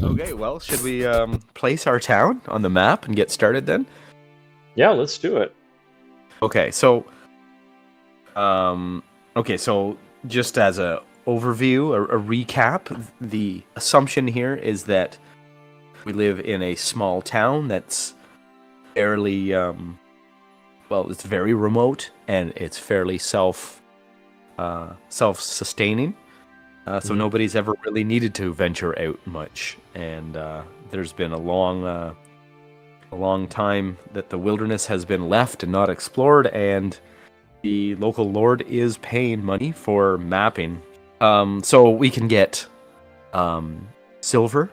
Okay, well, should we place our town on the map and get started then? Yeah, let's do it. Okay, so just as a overview, a recap, the assumption here is that we live in a small town that's fairly it's very remote and it's fairly self-sustaining. So nobody's ever really needed to venture out much, and there's been a long time that the wilderness has been left and not explored, and the local lord is paying money for mapping. So we can get silver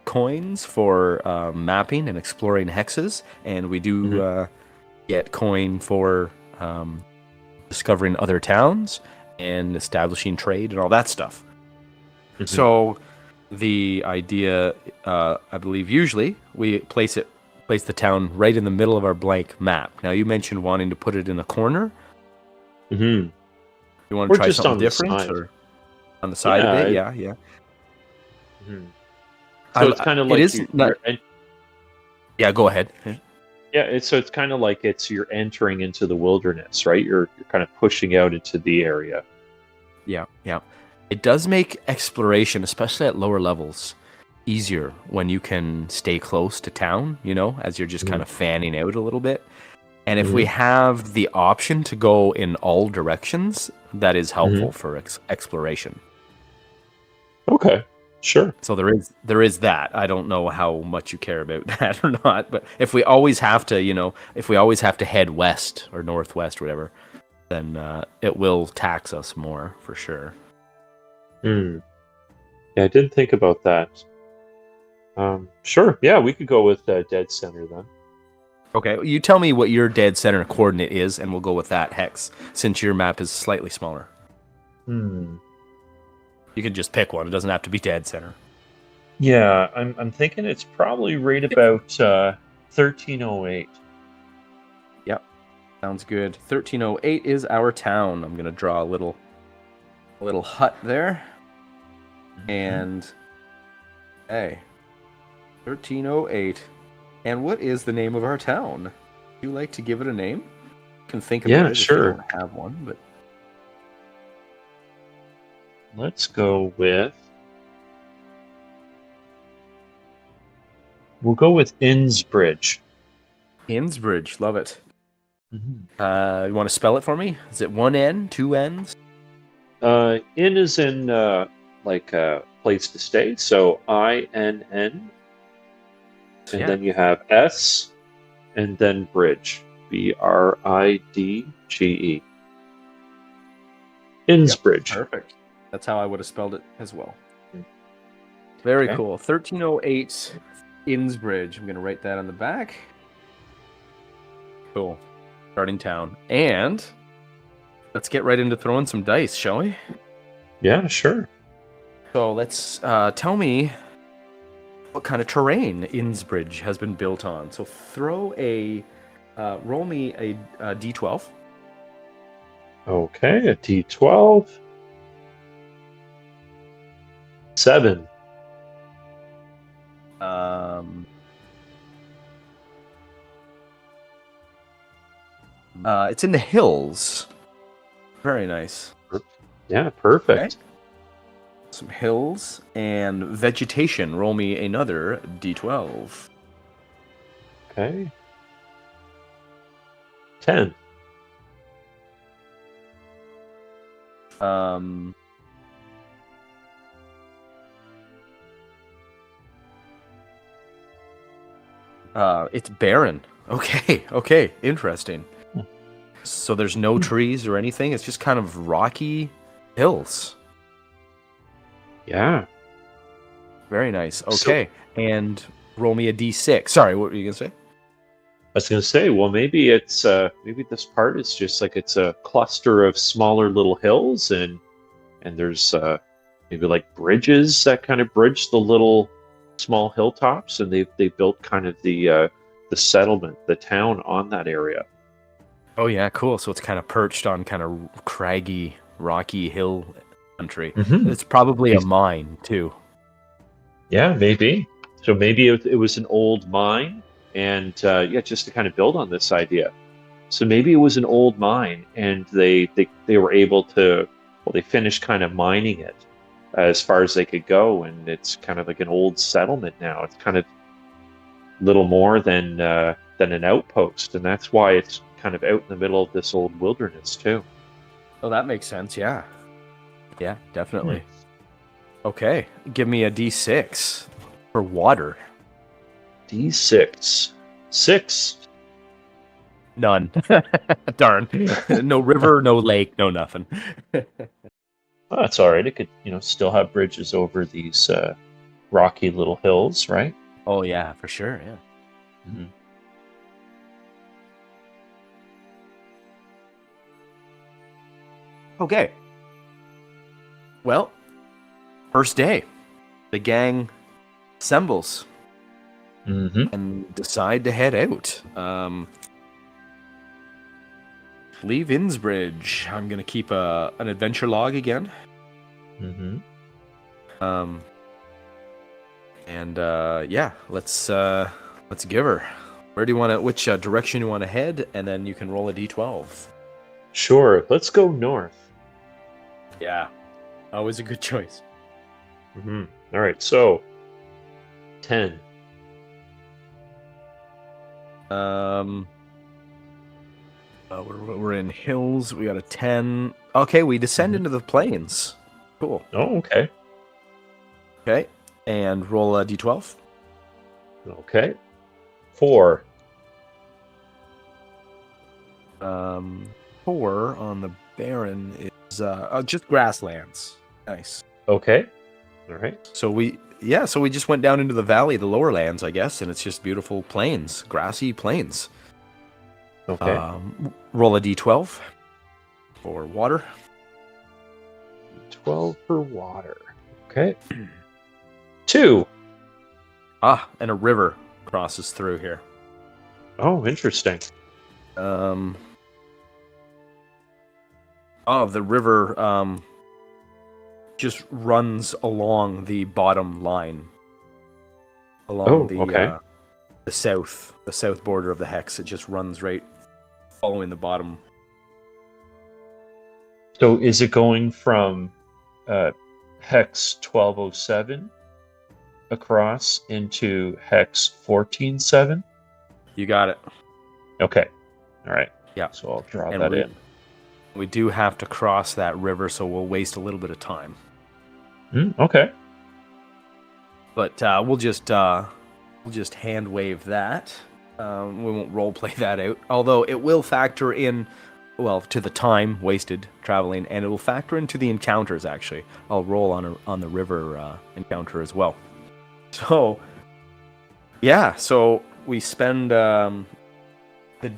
coins for mapping and exploring hexes, and we do get coin for discovering other towns and establishing trade and all that stuff. So the idea, I believe, usually we place the town right in the middle of our blank map. Now, you mentioned wanting to put it in a corner. You want to try something different, or on the side a bit? Yeah. So it's kind of like yeah, go ahead. Yeah, it's kind of like you're entering into the wilderness, right? You're kind of pushing out into the area. Yeah. It does make exploration, especially at lower levels, easier when you can stay close to town, as you're just kind of fanning out a little bit. And if we have the option to go in all directions, that is helpful for exploration. Okay, sure. So there is that. I don't know how much you care about that or not, but if we always have to head west or northwest or whatever, then it will tax us more for sure. Yeah, I didn't think about that. Sure. Yeah, we could go with dead center then. Okay, you tell me what your dead center coordinate is, and we'll go with that hex, since your map is slightly smaller. You can just pick one. It doesn't have to be dead center. Yeah, I'm thinking it's probably right about 1308. Yep, sounds good. 1308 is our town. I'm gonna draw a little hut there, and hey, 1308. And what is the name of our town? Would you like to give it a name? You can think about it sure. if you don't have one, but let's go with. We'll go with Innsbridge. Innsbridge, love it. You want to spell it for me? Is it one N, two N's? In is in like a place to stay, so INN. And then you have S, and then bridge, BRIDGE. Innsbridge. Yep, perfect. That's how I would have spelled it as well. Very cool. 1308 Innsbridge. I'm going to write that on the back. Cool. Starting town. And let's get right into throwing some dice, shall we? Yeah, sure. So let's tell me what kind of terrain Innsbridge has been built on. So roll me a d12. Okay, a d12. 7. It's in the hills. Very nice. Yeah, perfect. Okay. Some hills and vegetation. Roll me another d12. Okay. 10. It's barren. Okay, interesting. So there's no trees or anything. It's just kind of rocky hills. Yeah. Very nice. Okay, and roll me a d6. Sorry, what were you gonna say? I was gonna say, well, maybe it's maybe this part is just like it's a cluster of smaller little hills, and there's maybe like bridges that kind of bridge the little small hilltops, and they built kind of the settlement, the town on that area. Oh yeah, cool. So it's kind of perched on kind of craggy, rocky hill country. Mhm. It's probably a mine too. Yeah, maybe. So maybe it was an old mine, and yeah, just to kind of build on this idea. So maybe it was an old mine, and they were able to, well, they finished kind of mining it as far as they could go, and it's kind of like an old settlement now. It's kind of little more than an outpost, and that's why it's kind of out in the middle of this old wilderness too. Oh, that makes sense. Yeah. Yeah, definitely. Hmm. Okay, give me a D6 for water. D6. 6. None. Darn. No river, no lake, no nothing. Well, that's all right. It could, still have bridges over these rocky little hills, right? Oh yeah, for sure. Yeah. Mhm. Okay. Well, first day, the gang assembles Mhm. and decide to head out. Leave Innsbridge. I'm gonna keep an adventure log again. Mhm. Um, and yeah, let's give her. Where do you want to? Which direction you want to head? And then you can roll a d12. Sure. Let's go north. Yeah, always a good choice. Mhm. All right. So 10. We're in hills. We got a 10. Okay, we descend Mhm. into the plains. Cool. Oh, okay. Okay, and roll a d12. Okay. 4. 4 on the barren is just grasslands. Nice. Okay. All right. So we just went down into the valley, the lower lands, I guess, and it's just beautiful plains, grassy plains. Okay. Roll a d12 for water. 12 for water. Okay. 2. And a river crosses through here. Oh, interesting. The river just runs along the bottom line, along Okay. the south border of the hex. It just runs right following the bottom. So is it going from hex 1207 across into hex 147? You got it. Okay. All right. Yeah. So I'll draw And that in. we do have to cross that river, so we'll waste a little bit of time. Okay. But we'll just hand wave that. We won't role play that out, although it will factor in, well, to the time wasted traveling, and it will factor into the encounters. Actually, I'll roll on the river encounter as well. So, yeah. So we spend the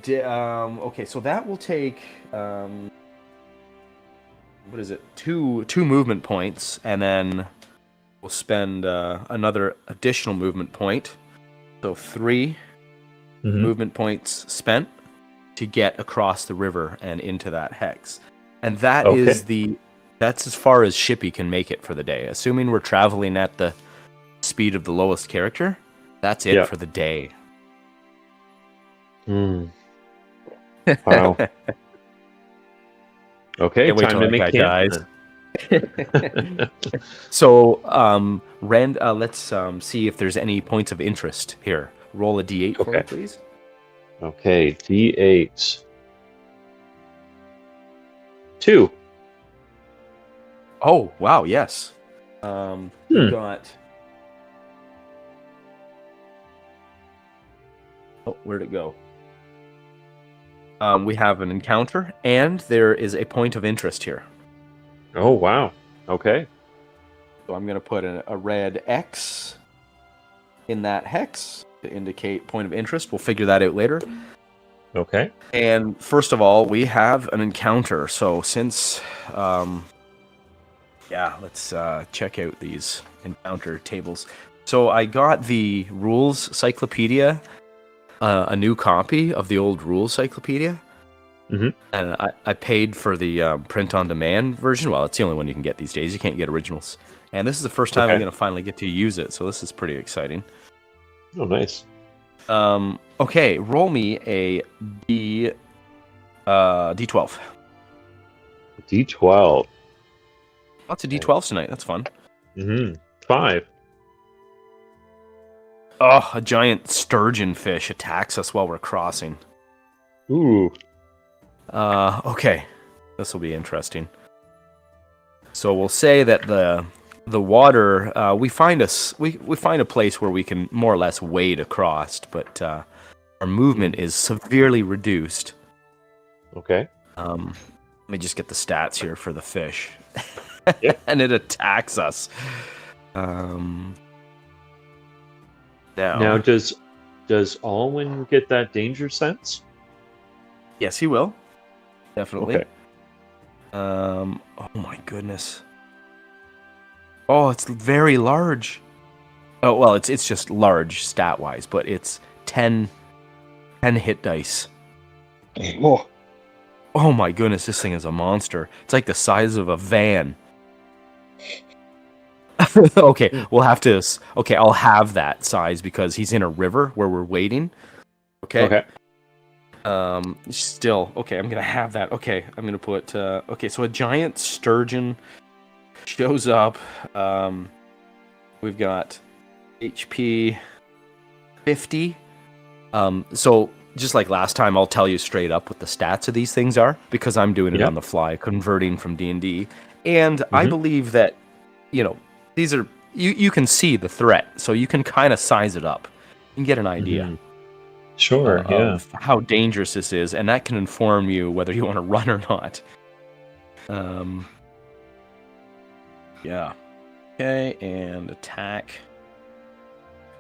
day. Okay, so that will take what is it? Two movement points, and then we'll spend another additional movement point. So 3 movement points spent to get across the river and into that hex. And that is that's as far as Shippy can make it for the day. Assuming we're traveling at the speed of the lowest character, that's it for the day. Wow. Okay, Can't wait time till to that make guy camp. dies. So, let's see if there's any points of interest here. Roll a d8 for me, please. Okay, D8. 2. Oh, wow, yes. We've got... Oh, where'd it go? We have an encounter, and there is a point of interest here. Oh, wow. Okay. So I'm going to put a red X in that hex to indicate point of interest. We'll figure that out later. Okay. And first of all, we have an encounter. So since, let's check out these encounter tables. So I got the rules cyclopedia, a new copy of the old rules cyclopedia. And I paid for the print-on-demand version. Well, it's the only one you can get these days. You can't get originals. And this is the first time I'm going to finally get to use it, so this is pretty exciting. Oh, nice. Okay, roll me a D12. D12. Lots of D12s tonight. That's fun. 5. Oh, a giant sturgeon fish attacks us while we're crossing. Ooh. Okay, this will be interesting. So we'll say that the water we find a place where we can more or less wade across, but our movement is severely reduced. Okay. Let me just get the stats here for the fish. Yep. And it attacks us. Now, does Alwyn get that danger sense? Yes, he will. Definitely. Okay. Oh my goodness. Oh, it's very large. Oh well, it's just large stat wise, but it's 10 hit dice. Oh. Oh my goodness, this thing is a monster. It's like the size of a van. Okay, we'll have to. Okay, I'll have that size because he's in a river where we're waiting. Okay. Still, okay, I'm gonna have that. Okay, I'm gonna put. Okay, so a giant sturgeon shows up. We've got HP 50. So just like last time, I'll tell you straight up what the stats of these things are because I'm doing it on the fly, converting from D&D, and I believe that these are you can see the threat, so you can kind of size it up and get an idea. Sure, of how dangerous this is, and that can inform you whether you want to run or not. Yeah. Okay, and attack.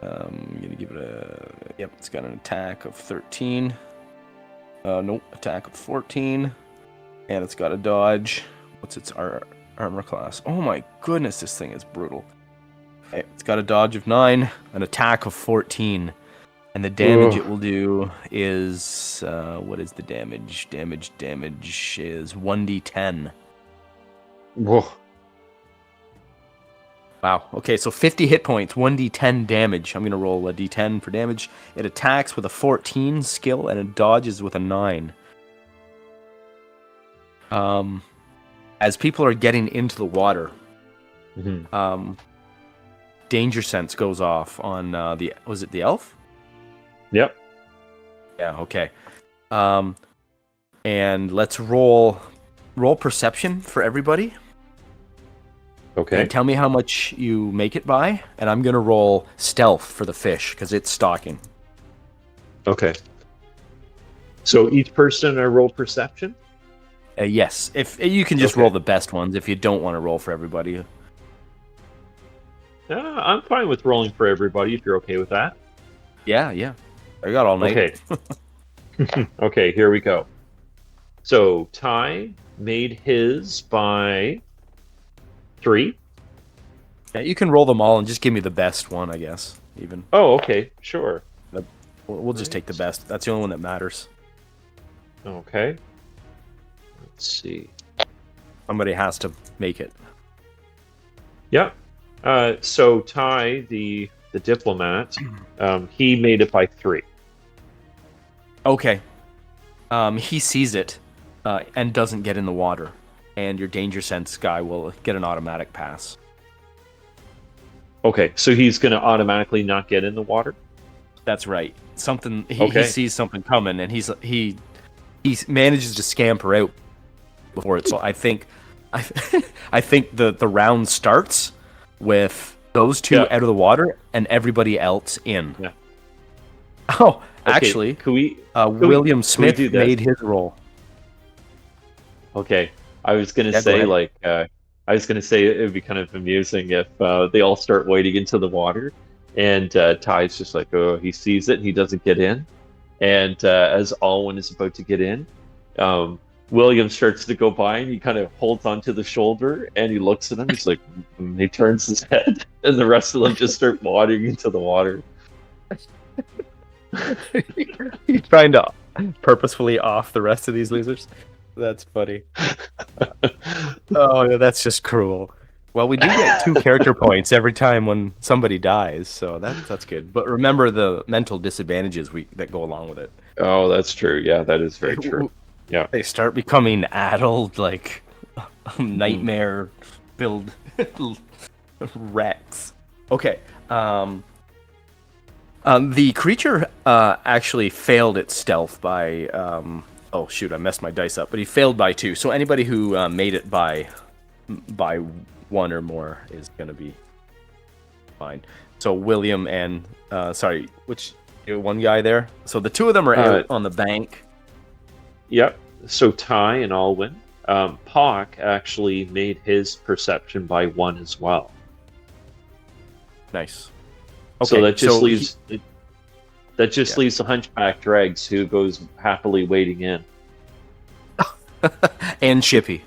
I'm gonna give it a. Yep, it's got an attack of 13. Nope, attack of 14, and it's got a dodge. What's its armor class? Oh my goodness, this thing is brutal. Okay, it's got a dodge of 9, an attack of 14. And the damage it will do is, what is the damage? Damage is 1d10. Whoa. Wow. Okay, so 50 hit points, 1d10 damage. I'm going to roll a d10 for damage. It attacks with a 14 skill, and it dodges with a 9. As people are getting into the water, danger sense goes off on was it the elf? Yep. Yeah, okay. And let's roll perception for everybody. Okay. And tell me how much you make it by, and I'm going to roll stealth for the fish, because it's stalking. Okay. So each person I roll perception? Yes. If you can just roll the best ones if you don't want to roll for everybody. I'm fine with rolling for everybody if you're okay with that. Yeah. I got all night. Okay. Okay, here we go. So Ty made his by 3. Yeah, you can roll them all and just give me the best one, I guess. Even. Oh, okay, sure. We'll just take the best. That's the only one that matters. Okay. Let's see. Somebody has to make it. Yeah. So Ty, the diplomat, he made it by 3. Okay. He sees it and doesn't get in the water, and your danger sense guy will get an automatic pass. Okay, so he's going to automatically not get in the water? That's right. He sees something coming, and he manages to scamper out before it. So I think the round starts with those two out of the water and everybody else in. Yeah. Oh, actually, William Smith made his roll. Okay, I was gonna say it would be kind of amusing if they all start wading into the water, and Ty's just like, oh, he sees it, and he doesn't get in, and as Alwyn is about to get in, William starts to go by, and he kind of holds onto the shoulder, and he looks at him. He's like, he turns his head, and the rest of them just start wading into the water. He's trying to purposefully off the rest of these losers. That's funny. Oh, yeah, that's just cruel. Well, we do get 2 character points every time when somebody dies, so that's good. But remember the mental disadvantages that go along with it. Oh, that's true. Yeah, that is very true. Yeah. They start becoming addled, like Mm-hmm. nightmare-filled wrecks. Okay. The creature actually failed its stealth by. Oh shoot! I messed my dice up, but he failed by 2. So anybody who made it by 1 or more is gonna be fine. So William and sorry, which one guy there? So the 2 of them are out on the bank. Yep. So Ty and Alwyn. Pock actually made his perception by 1 as well. Nice. Okay, so that just leaves Yeah. leaves the hunchback Dregs, who goes happily wading in. And Shippy.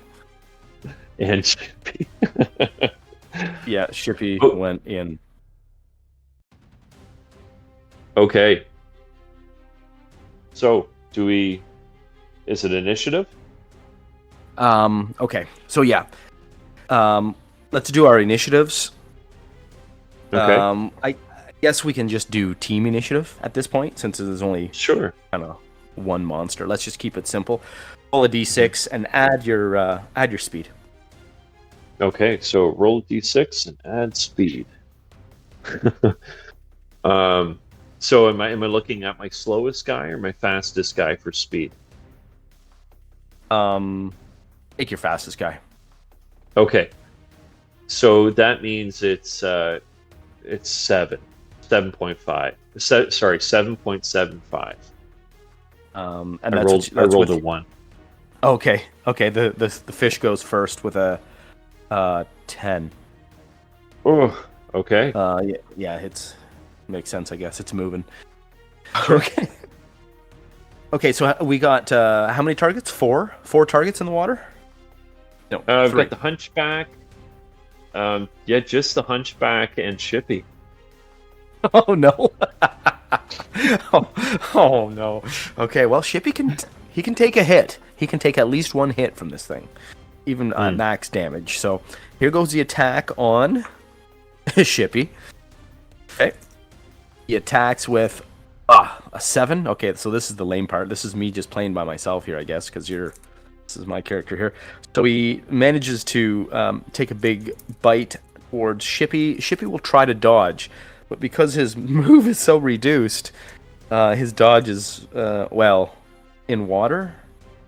And Shippy. Yeah, Shippy went in. Okay. So, is it initiative? Okay. So yeah. Let's do our initiatives. Okay. I guess we can just do team initiative at this point, since there's only Sure. kind of one monster. Let's just keep it simple. Roll a d6 and add your speed. Okay, so roll a d6 and add speed. So am I looking at my slowest guy or my fastest guy for speed? Take your fastest guy. Okay. So that means it's 7.5. Sorry, 7.75. And I that's rolled a 1. Okay. The fish goes first with a 10. Oh, okay. Yeah, it's makes sense, I guess. It's moving. Okay. Okay, so we got how many targets? 4 targets in the water? No, I've 3. got the hunchback. Yeah, just the hunchback and Shippy. Oh no. oh no. Okay, well Shippy can take a hit. He can take at least 1 hit from this thing, even max damage. So here goes the attack on Shippy. Okay, he attacks with a 7. Okay, so this is the lame part. This is me just playing by myself here, I guess, because this is my character here. So he manages to take a big bite towards Shippy. Shippy will try to dodge, but because his move is so reduced, his dodge is, in water.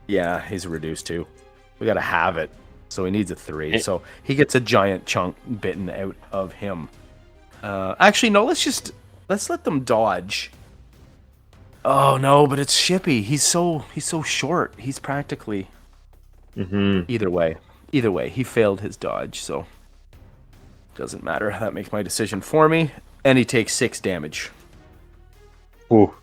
Yeah, he's reduced too. We gotta have it. So he needs a 3. So he gets a giant chunk bitten out of him. Actually, no, let's let them dodge. Oh no, but it's Shippy. He's so short. He's practically... Either way, he failed his dodge, so doesn't matter. That makes my decision for me, and he takes 6 damage. Ooh.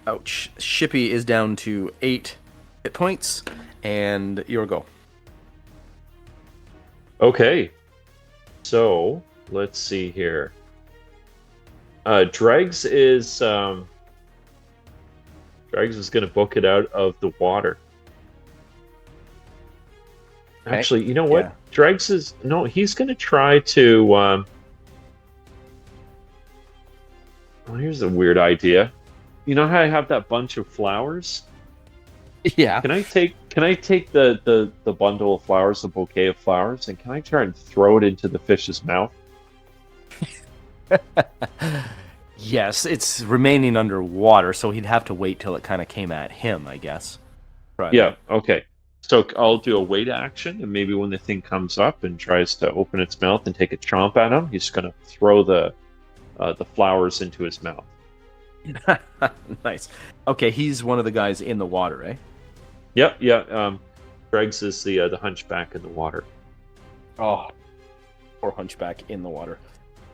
Ouch. Shippy is down to 8 hit points, and your go. Okay. So let's see here. Dregs is going to book it out of the water. Okay. Actually, you know what? Yeah. Dregs he's going to try to. Well, here's a weird idea. You know how I have that bunch of flowers? Yeah. Can I take the bundle of flowers, the bouquet of flowers, and can I try and throw it into the fish's mouth? Yes, it's remaining underwater, so he'd have to wait till it kind of came at him, I guess. Right. Yeah. Okay. So I'll do a wait action, and maybe when the thing comes up and tries to open its mouth and take a chomp at him, he's going to throw the flowers into his mouth. Nice. Okay, he's one of the guys in the water, eh? Yep. Yeah. Greg's is the Hunchback in the water. Oh, poor Hunchback in the water.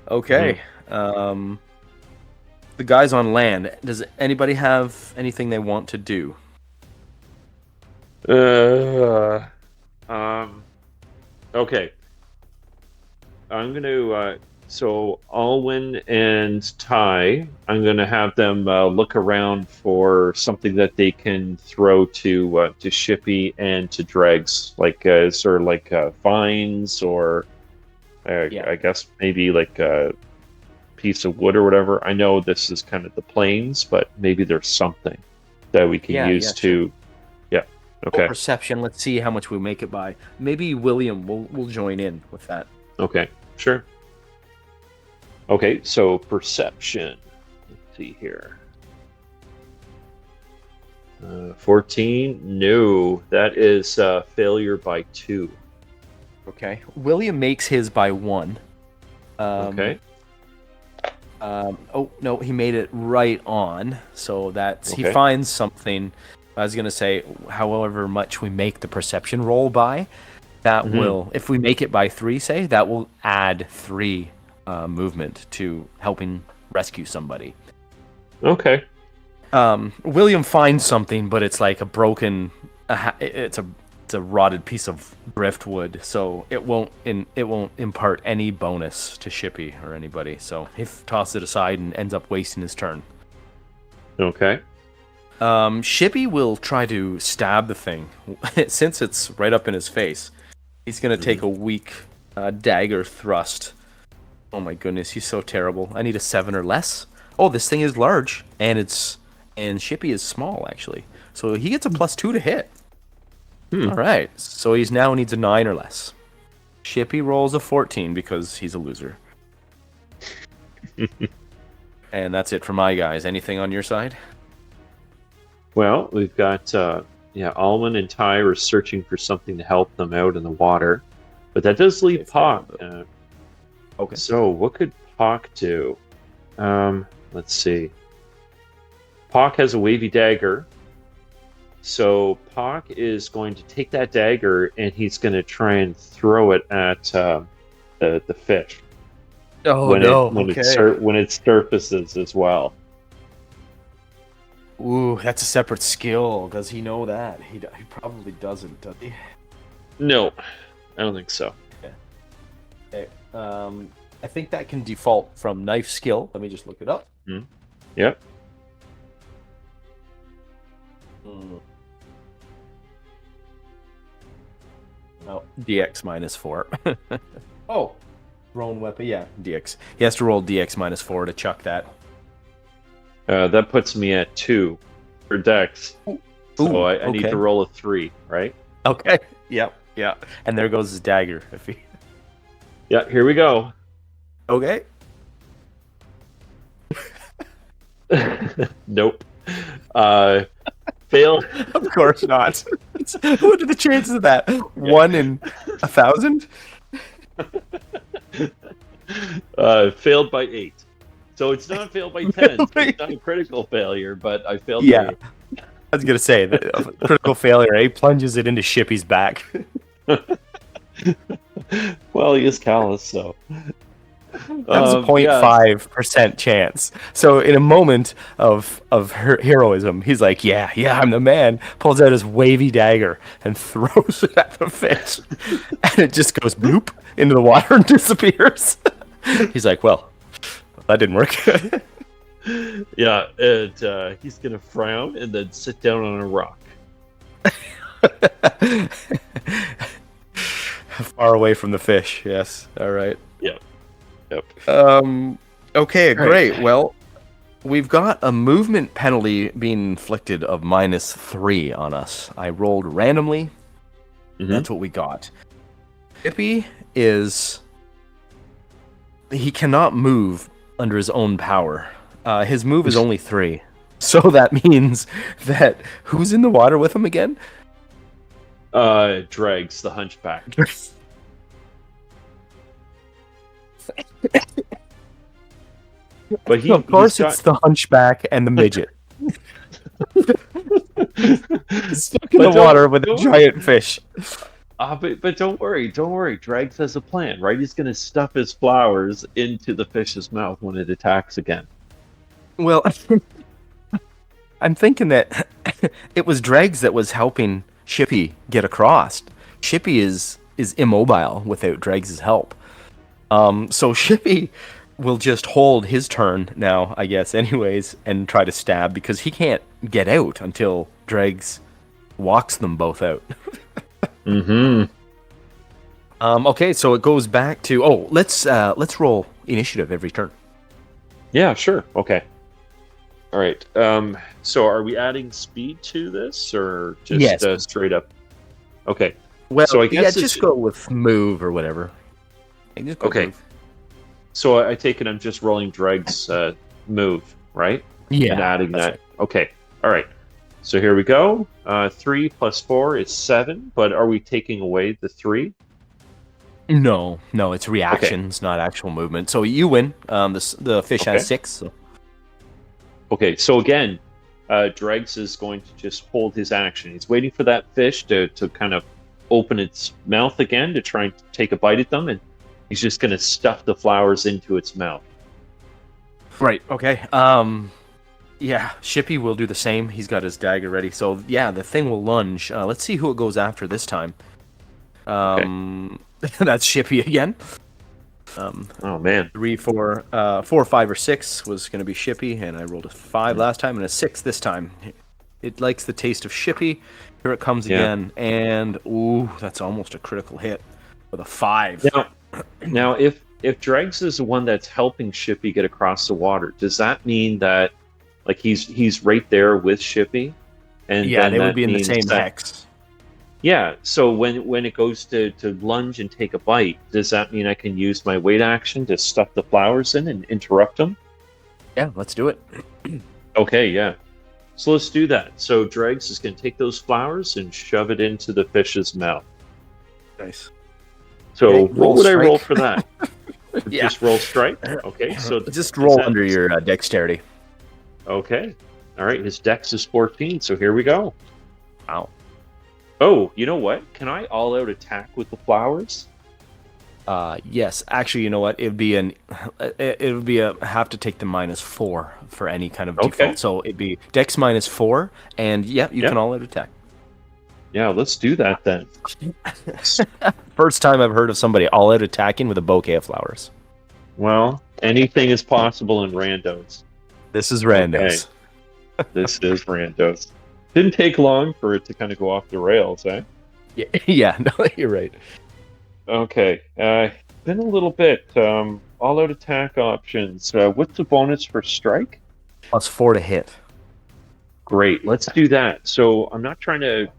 Okay. The guys on land. Does anybody have anything they want to do? Okay. I'm going to So Alwyn and Ty, I'm going to have them look around for something that they can throw to Shippy and to Dregs, like sort of like vines or Yeah. I guess maybe like a piece of wood or whatever. I know this is kind of the plains, but maybe there's something that we can use Sure. to. Yeah. Roll Okay. perception. Let's see how much we make it by. Maybe William will join in with that. Okay. Sure. Okay. So perception. Let's see here. 14. No, that is failure by 2. Okay. William makes his by 1. Okay. Oh no, he made it right on. So that's he Okay. finds something. I was gonna say, however much we make the perception roll by, that will, if we make it by 3, say, that will add 3 movement to helping rescue somebody. Okay. William finds something, but it's like a broken. It's a rotted piece of driftwood, so it won't impart any bonus to Shippy or anybody. So he tosses it aside and ends up wasting his turn. Okay. Shippy will try to stab the thing since it's right up in his face. He's gonna take a weak dagger thrust. Oh my goodness, he's so terrible. I need a 7 or less. Oh, this thing is large, and Shippy is small actually, so he gets a +2 to hit. All right, so he's now needs a 9 or less. Shippy rolls a 14 because he's a loser. And that's it for my guys. Anything on your side? Well, we've got Alwyn and Ty are searching for something to help them out in the water, but that does leave Pock. Okay. So what could Pock do? Let's see. Pock has a wavy dagger. So Pock is going to take that dagger and he's going to try and throw it at the fish. Oh when no! when it surfaces as well. Ooh, that's a separate skill. Does he know that? He probably doesn't, does he? No, I don't think so. Okay. I think that can default from knife skill. Let me just look it up. Yep. Oh, DX -4. Oh, thrown weapon. Yeah, DX. He has to roll DX -4 to chuck that. That puts me at 2 for Dex. So I need to roll a 3, right? Okay. Yep. Yeah. And there goes his dagger. If he. Yeah. Here we go. Okay. Nope. Failed. Of course not. What are the chances of that? 1 in 1,000? Failed by 8. So it's not failed by 10. So it's not a critical failure, but I failed by 8. I was going to say, the critical failure, he plunges it into Shippy's back. Well, he is callous, so... That was a 0.5% chance. So in a moment of heroism, he's like, yeah, I'm the man. Pulls out his wavy dagger and throws it at the fish. And it just goes bloop into the water and disappears. He's like, well, that didn't work. Yeah, and he's going to frown and then sit down on a rock. Far away from the fish, yes. All right. Yep. Okay, great. Right. Well, we've got a movement penalty being inflicted of -3 on us. I rolled randomly. That's what we got. Shippy he cannot move under his own power. His move is only 3. So that means that who's in the water with him again? Dregs, the hunchback. But of course, it's the hunchback and the midget. Stuck in the water with a giant fish. But don't worry. Dregs has a plan, right? He's going to stuff his flowers into the fish's mouth when it attacks again. Well, I'm thinking that it was Dregs that was helping Shippy get across. Shippy is immobile without Dregs' help. So Shippy will just hold his turn now, I guess, anyways, and try to stab because he can't get out until Dregs walks them both out. Mm-hmm. Okay, so it goes back to let's roll initiative every turn. Yeah, sure. Okay. All right. So are we adding speed to this or just Yes. straight up? Okay. Well, So I guess yeah, it's just go with move or whatever. Yeah, just go okay. move. So I take it I'm just rolling Dreg's move, right? Yeah, And adding that's that. right. Okay. All right. So here we go. 3 plus 4 is 7, but are we taking away the 3? No, it's reactions, not actual movement. So you win. The fish Okay. has 6. So. Okay, so again, Dregs is going to just hold his action. He's waiting for that fish to kind of open its mouth again to try and take a bite at them, and he's just going to stuff the flowers into its mouth. Right. Okay. Yeah, Shippy will do the same. He's got his dagger ready. So yeah, the thing will lunge. Let's see who it goes after this time. That's Shippy again. Oh man. 3, 4, 4, 5, or 6 was going to be Shippy, and I rolled a 5 last time and a 6 this time. It likes the taste of Shippy. Here it comes again, and ooh, that's almost a critical hit with a 5. Now if Dregs is the one that's helping Shippy get across the water, does that mean that like he's right there with Shippy? And Yeah, then they would that be in the means same that- hex. Yeah, so when it goes to lunge and take a bite, does that mean I can use my wait action to stuff the flowers in and interrupt them? Yeah, let's do it. Okay, yeah. So let's do that. So Dregs is going to take those flowers and shove it into the fish's mouth. Nice. So Okay, what roll would I roll strike. for that? Yeah. Just roll strike? Okay, so Just roll that- under your dexterity. Okay. All right, his dex is 14, so here we go. Wow. Oh, you know what? Can I all-out attack with the flowers? Yes, actually, you know what? It would be a have to take the -4 for any kind of Okay. default. So it'd be Dex -4, and yeah, you Yeah. can all out attack. Yeah, let's do that then. First time I've heard of somebody all out attacking with a bouquet of flowers. Well, anything is possible in randos. This is randos. This is randos. Didn't take long for it to kind of go off the rails, eh? Yeah, yeah, no, you're right. Okay, been a little bit. All-out attack options. What's the bonus for strike? +4 to hit. Great, let's do that. So I'm not trying to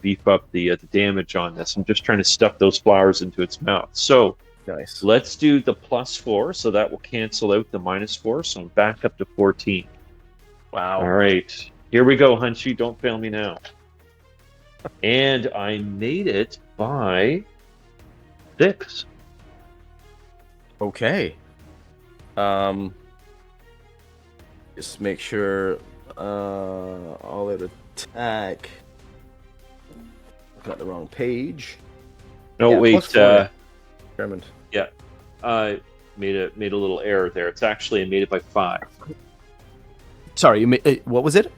beef up the damage on this. I'm just trying to stuff those flowers into its mouth. So Nice. let's do the +4, so that will cancel out the -4. So I'm back up to 14. Wow. All right, here we go, Hunchy. Don't fail me now. And I made it by 6. Okay. Just make sure all out attack. Got the wrong page. No, Yeah, wait. +4. Determined. Made a little error there. It's actually I made it by 5. Sorry, you what was it?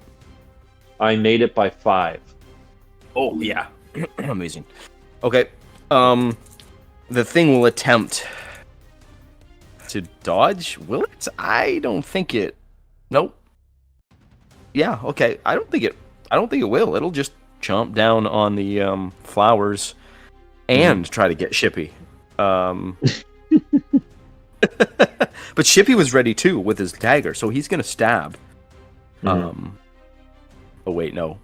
I made it by 5. Oh yeah, amazing. Okay, the thing will attempt to dodge. Will it? I don't think it. Nope. Yeah. Okay. I don't think it will. It'll just chomp down on the flowers and try to get Shippy. But Shippy was ready too with his dagger, so he's gonna stab. Oh wait, no.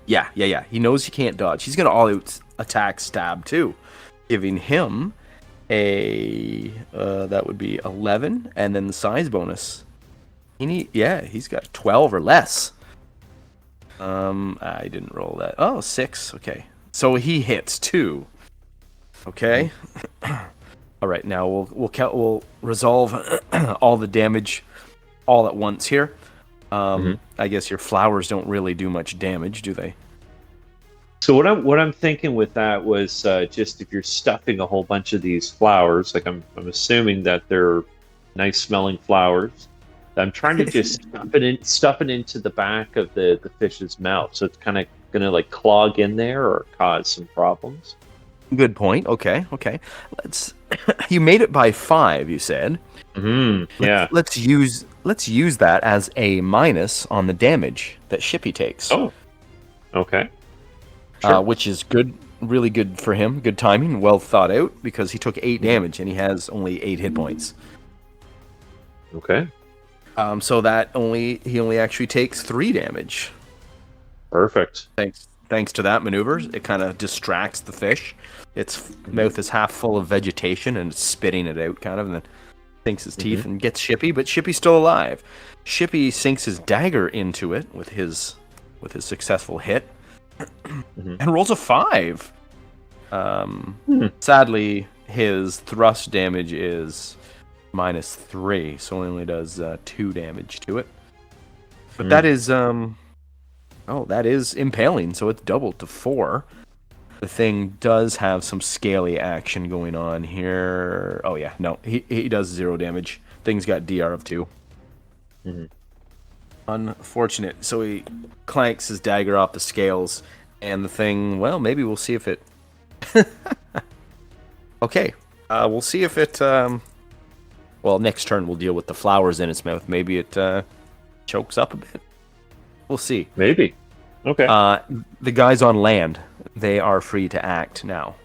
Yeah. He knows he can't dodge. He's gonna all-out attack stab too, giving him a that would be 11, and then the size bonus. He's got 12 or less. I didn't roll that. Oh, 6. Okay, so he hits 2. Okay. All right, now we'll resolve all the damage all at once here. I guess your flowers don't really do much damage, do they? So what I'm thinking with that was just if you're stuffing a whole bunch of these flowers, like I'm assuming that they're nice smelling flowers. I'm trying to just stuff it into the back of the fish's mouth, so it's kind of gonna like clog in there or cause some problems. Good point. Okay, okay. Let's. You made it by 5. You said. Yeah. Let's use that as a minus on the damage that Shippy takes. Oh, okay. Sure. Which is good, really good for him. Good timing, well thought out, because he took 8 damage and he has only 8 hit points. Okay. So he only actually takes 3 damage. Perfect. Thanks to that maneuver, it kind of distracts the fish. Its mouth is half full of vegetation and it's spitting it out, kind of, and then sinks his teeth and gets Shippy. But Shippy's still alive. Shippy sinks his dagger into it with his successful hit. And rolls a 5. Sadly, his thrust damage is -3, so it only does 2 damage to it. But that is that is impaling, so it's doubled to 4. The thing does have some scaly action going on here. Oh yeah, no, he does 0 damage. Thing's got DR of 2. Unfortunate. So he clanks his dagger off the scales, and the thing, well, maybe we'll see if it... Okay, we'll see if it... Well, next turn we'll deal with the flowers in its mouth. Maybe it chokes up a bit. We'll see. Maybe. Okay. The guys on land, they are free to act now.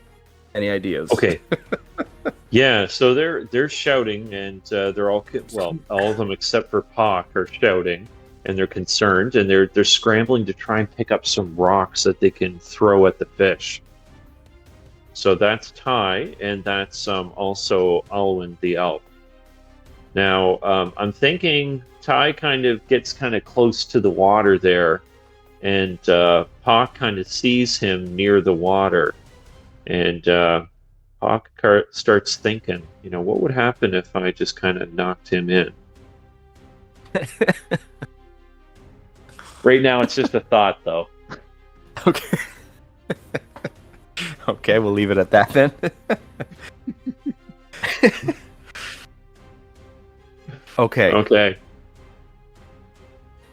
Any ideas? Okay. Yeah, so they're shouting, and they're all all of them except for Pock are shouting, and they're concerned, and they're scrambling to try and pick up some rocks that they can throw at the fish. So that's Ty, and that's also Alwyn the elf. Now, I'm thinking Ty gets close to the water there, and Pock kind of sees him near the water, and Pock starts thinking, what would happen if I just kind of knocked him in? Right now, it's just a thought, though. Okay. Okay, we'll leave it at that then. Okay.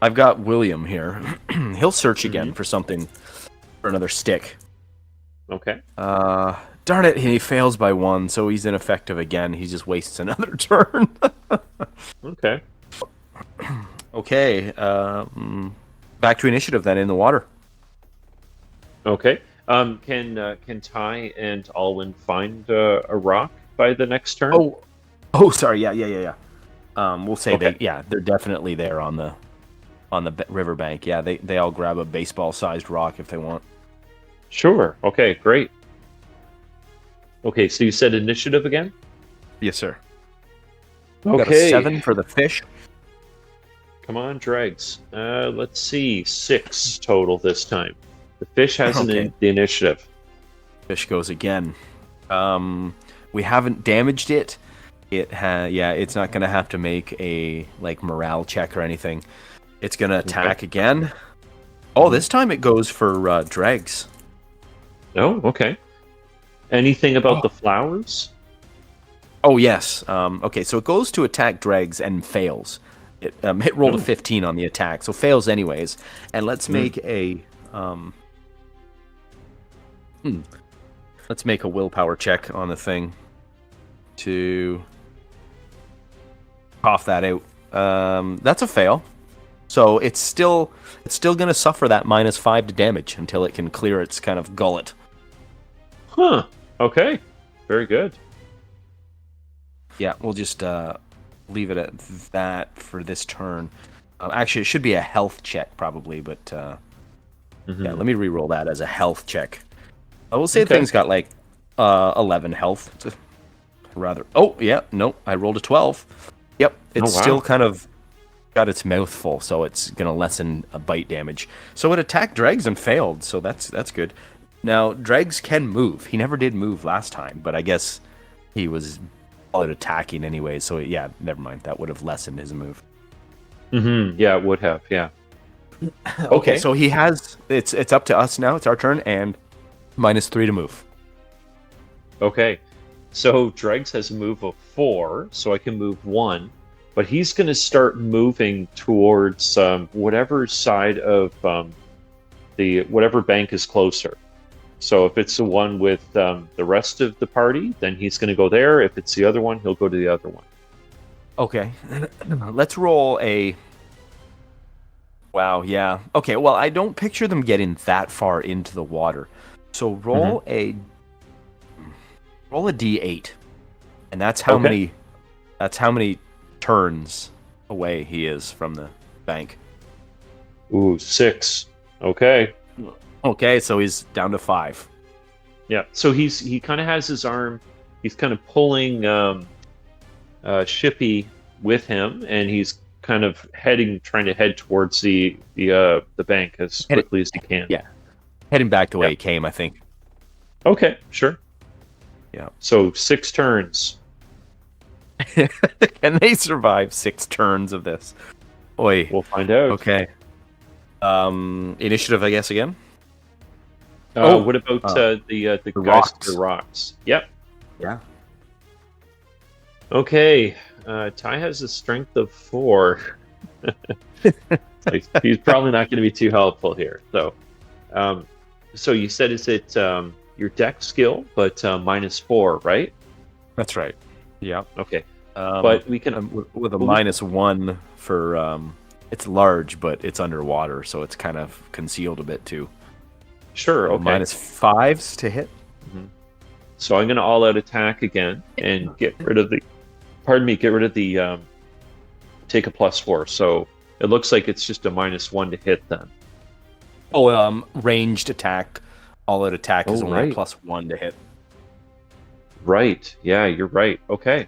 I've got William here. He'll search again for something, for another stick. Okay. Darn it, he fails by 1, so he's ineffective again. He just wastes another turn. Okay. Okay. Back to initiative then in the water. Okay. Can Ty and Alwyn find a rock by the next turn? Oh, sorry. Yeah. We'll say they're definitely there on the riverbank. Yeah, they all grab a baseball-sized rock if they want. Sure. Okay, great. Okay, so you said initiative again? Yes, sir. Okay. Got a 7 for the fish. Come on, dregs. Let's see, 6 total this time. The fish has the initiative. Fish goes again. We haven't damaged it. It's not gonna have to make a morale check or anything. It's gonna attack again. Oh, this time it goes for dregs. Oh, okay. Anything about the flowers? Oh, yes. Okay, so it goes to attack dregs and fails. It rolled a 15 on the attack, so fails anyways. And let's make a let's make a willpower check on the thing to cough that out. That's a fail. So it's still going to suffer that -5 to damage until it can clear its kind of gullet. Huh. Okay. Very good. Yeah, we'll just leave it at that for this turn. Actually, it should be a health check probably, but yeah, let me re-roll that as a health check. I will say the thing's got 11 health. Rather. Oh, yeah, no, I rolled a 12. Yep, it's still kind of got its mouth full, so it's going to lessen a bite damage. So it attacked dregs and failed, so that's good. Now, dregs can move. He never did move last time, but I guess he was attacking anyway, so yeah, never mind. That would have lessened his move. Yeah, it would have, yeah. Okay, so he has... It's up to us now. It's our turn, and -3 to move. Okay, so dregs has a move of 4, so I can move 1. But he's going to start moving towards whatever side of whatever bank is closer. So if it's the one with the rest of the party, then he's going to go there. If it's the other one, he'll go to the other one. Okay. Let's roll a... Wow, yeah. Okay, well, I don't picture them getting that far into the water. So roll a D8. And that's how many turns away he is from the bank. Ooh, 6. Okay. Okay, so he's down to 5. Yeah. So he kind of has his arm. He's kind of pulling Shippy with him, and he's kind of trying to head towards the bank as quickly as he can. Yeah. Heading back the way he came, I think. Okay, sure. Yeah. So 6 turns. Can they survive 6 turns of this? Oi. We'll find out. Okay. Initiative, I guess, again? What about the guys rocks. with the rocks? Yep. Yeah. Okay. Ty has a strength of 4. He's probably not going to be too helpful here. So you said is it your dex skill, but -4, right? That's right. Yeah. Okay. But we can with a -1 for it's large, but it's underwater, so it's kind of concealed a bit too. Sure. Okay. -5s to hit. So I'm going to all-out attack again and get rid of the. Pardon me. Get rid of the. Take a +4. So it looks like it's just a -1 to hit then. Oh, ranged attack, all-out attack is only right. a +1 to hit. Right. Yeah, you're right. Okay.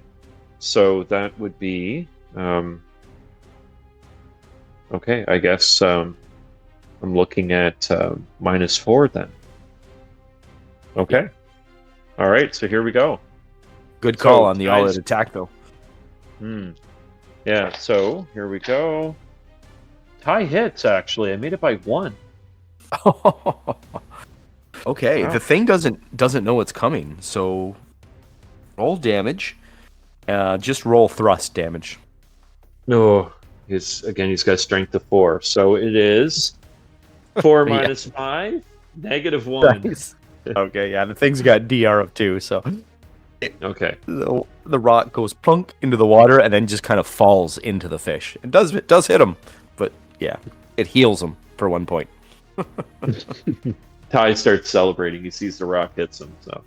So that would be. Okay, I guess I'm looking at -4 then. Okay. All right, so here we go. Good call on the all-out attack, though. Yeah, so here we go. Ty hits, actually. I made it by 1. Okay, Wow. the thing doesn't know it's coming, so roll damage. Just roll thrust damage. No, he's got strength of 4, so it is 4 minus 5, -1. Nice. Okay, yeah, the thing's got DR of 2, so Okay. the rock goes plunk into the water and then just kind of falls into the fish. It does hit him, but yeah, it heals him for 1 point. Ty starts celebrating. He sees the rock hits him, so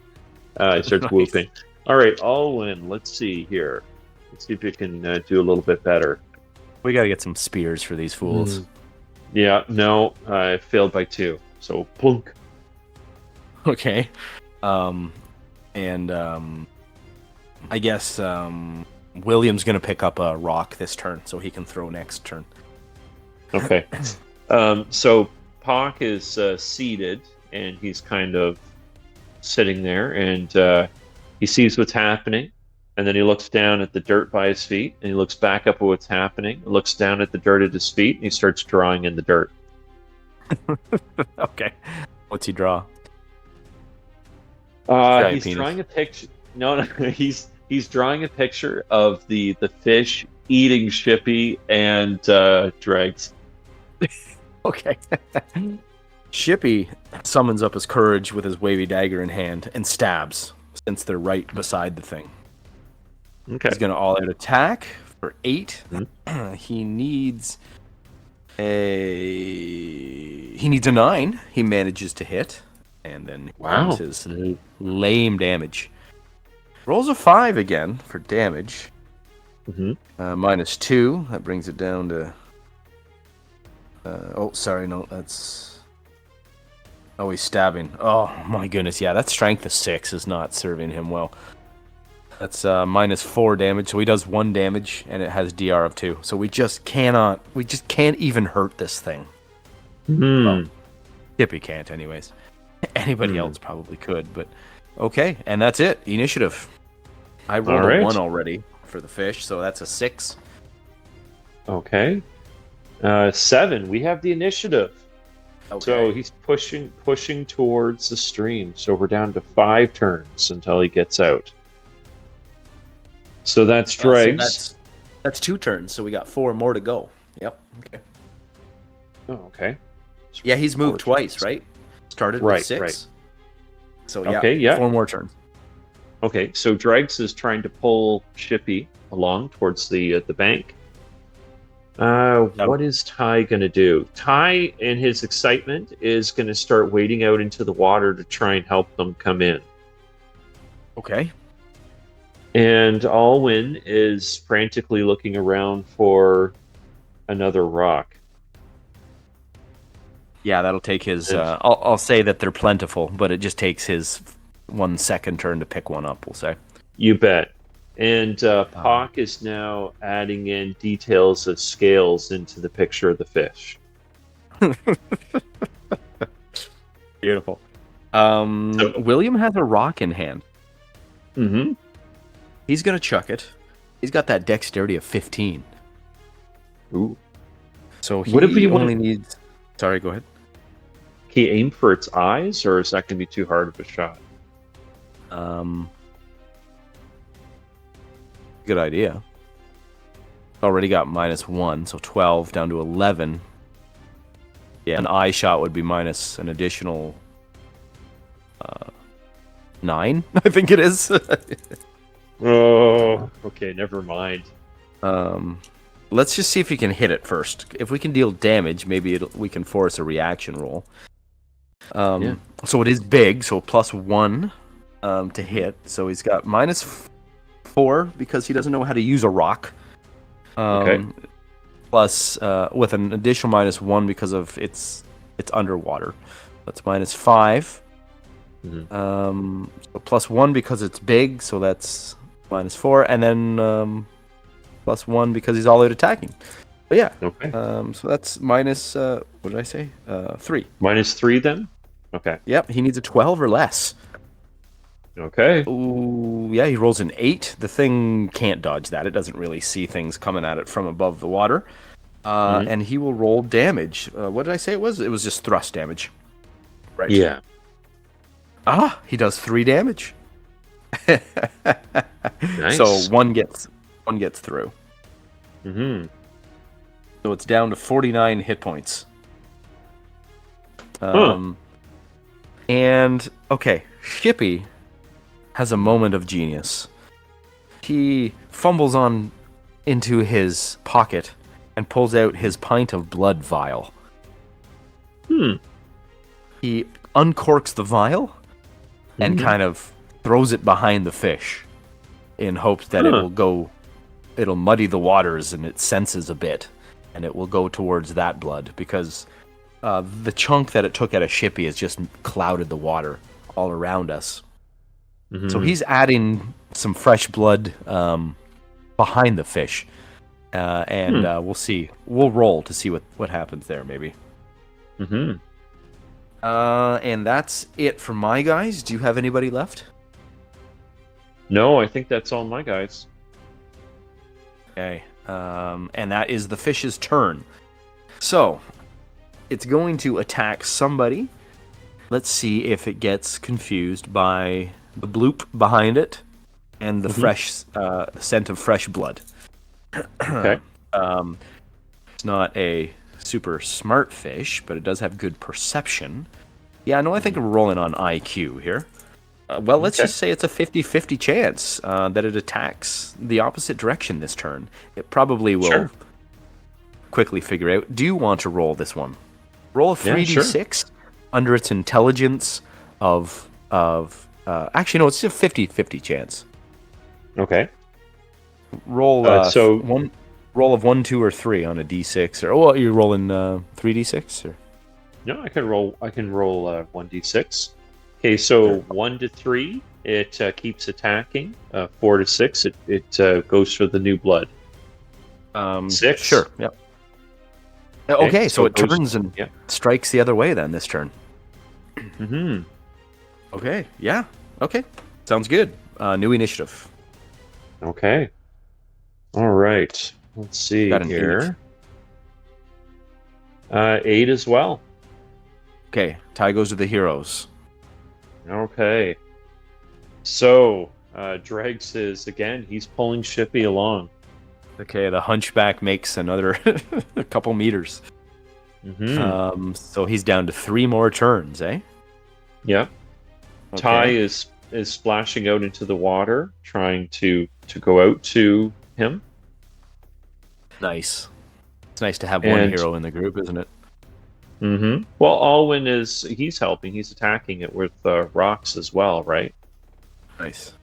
he starts whooping. All right, Alwyn, let's see here. Let's see if you can do a little bit better. We gotta get some spears for these fools. Yeah, no, I failed by 2, so plunk. Okay. I guess William's gonna pick up a rock this turn, so he can throw next turn. Okay. So Pock is seated, and he's kind of sitting there, and he sees what's happening, and then he looks down at the dirt by his feet, and he looks back up at what's happening, looks down at the dirt at his feet, and he starts drawing in the dirt. Okay. What's he draw? He's penis. drawing a picture. No, he's drawing a picture of the fish eating Shippy and Dregs. Okay. Shippy summons up his courage with his wavy dagger in hand and stabs, since they're right beside the thing. Okay. He's going to all-out attack for 8. He needs a 9. He manages to hit, and then rounds his lame damage. Rolls a 5 again for damage. -2. That brings it down to. He's stabbing. Oh my goodness, yeah, that strength of 6 is not serving him well. That's -4 damage, so he does 1 damage, and it has DR of 2. So we just can't even hurt this thing. Well, Shippy can't, anyways. Anybody else probably could, but okay, and that's it. Initiative. I rolled a 1 already for the fish, so that's a 6. Okay. 7. We have the initiative. Okay. So he's pushing towards the stream. So we're down to 5 turns until he gets out. So that's Dregs. So that's 2 turns, so we got 4 more to go. Yep. Okay. Oh, okay. Yeah, he's moved twice, right? Started with 6. Right. So yeah, Okay, yeah. 4 more turns. Okay, so Dregs is trying to pull Shippy along towards the bank. What is Ty going to do? Ty, in his excitement, is going to start wading out into the water to try and help them come in. Okay. And Alwyn is frantically looking around for another rock. Yeah, that'll take his. And- I'll say that they're plentiful, but it just takes his 1 second turn to pick one up. We'll say. You bet. And Pock is now adding in details of scales into the picture of the fish. Beautiful. So- William has a rock in hand. Mm-hmm. He's gonna chuck it. He's got that dexterity of 15. Ooh. So he What if he only needs. Sorry, go ahead. Can he aim for its eyes, or is that going to be too hard of a shot? Good idea. Already got -1, so 12 down to 11. Yeah, an eye shot would be minus an additional 9, I think it is. Oh, okay, never mind. Let's just see if we can hit it first. If we can deal damage, maybe we can force a reaction roll. Yeah. So it is big, so +1 to hit. So he's got -4 because he doesn't know how to use a rock. Okay. Plus, with an additional -1 because of it's underwater. That's -5. Mm-hmm. So +1 because it's big, so that's -4, and then +1 because he's all out attacking. But yeah, Okay. so that's minus. What did I say? 3. -3 then? Okay. Yep, he needs a 12 or less. Okay. Ooh, yeah, he rolls an 8. The thing can't dodge that. It doesn't really see things coming at it from above the water. And he will roll damage. What did I say it was? It was just thrust damage. Right. Yeah. He does 3 damage. Nice. So one gets through. Mm-hmm. So it's down to 49 hit points. And okay, Shippy has a moment of genius. He fumbles on into his pocket and pulls out his pint of blood vial. He uncorks the vial and kind of throws it behind the fish in hopes that it'll muddy the waters and it senses a bit, and it will go towards that blood because the chunk that it took out of Shippy has just clouded the water all around us. Mm-hmm. So he's adding some fresh blood behind the fish, and we'll see. We'll roll to see what happens there, maybe. Mm-hmm. And that's it for my guys. Do you have anybody left? No, I think that's all my guys. Okay. And that is the fish's turn. So, it's going to attack somebody. Let's see if it gets confused by the bloop behind it and the fresh scent of fresh blood. Okay. It's not a super smart fish, but it does have good perception. Yeah, no, I think we're rolling on IQ here. Well, let's just say it's a 50-50 chance that it attacks the opposite direction this turn. It probably will quickly figure out. Do you want to roll this one? Roll a 3d6 under its intelligence of actually, no, it's a 50-50 chance. Okay. Roll one roll of 1, 2, or 3 on a d6, or well, you're rolling 3d6, or No, I can roll 1d6. Okay, so 1 to 3, it keeps attacking. 4 to 6, it goes for the new blood. 6. Sure. Yep. Okay, so it goes- turns and strikes the other way then this turn. Mm-hmm. Okay. Yeah. Okay. Sounds good. New initiative. Okay. All right. Let's see Got an here. 8 as well. Okay. Tie goes to the heroes. Okay. So, Dregs is, again, he's pulling Shippy along. Okay, the hunchback makes another a couple meters. Mm-hmm. So he's down to 3 more turns, eh? Yeah. Ty Okay. is splashing out into the water, trying to go out to him. Nice. It's nice to have one And hero in the group, isn't it? well, Alwyn he's helping. He's attacking it with rocks as well, right? Nice.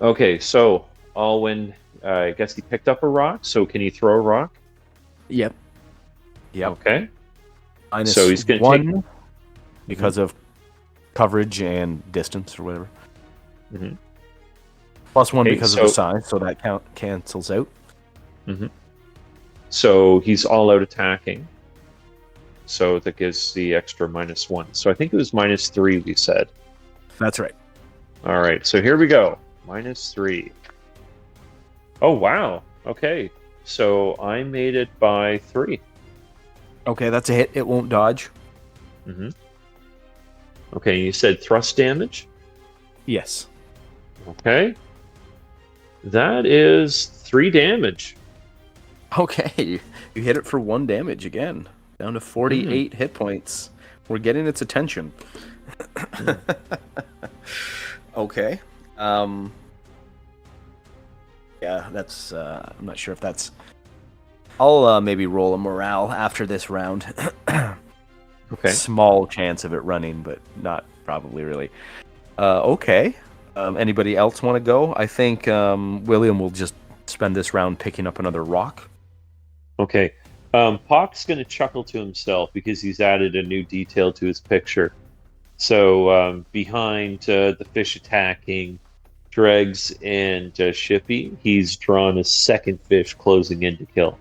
Okay, so Alwyn, I guess he picked up a rock. So can he throw a rock? Yep. Yep. Okay. Minus So he's going to one take. because of coverage and distance or whatever. Mhm. Plus one Okay, because of so the size, so that cancels out. so he's all out attacking. So that gives the extra -1. So I think it was -3. We said. That's right. All right. So here we go. -3. Oh wow. Okay. So I made it by 3. Okay, that's a hit. It won't dodge. Okay. You said thrust damage. Yes. Okay. That is 3 damage. Okay, you hit it for 1 damage again. Down to 48 hit points. We're getting its attention. Okay. Yeah, that's. I'm not sure if that's. I'll maybe roll a morale after this round. Okay. Small chance of it running, but not probably really. Okay. Anybody else want to go? I think William will just spend this round picking up another rock. Okay. Pock's going to chuckle to himself because he's added a new detail to his picture. So behind the fish attacking Dregs and Shippy, he's drawn a second fish closing in to kill.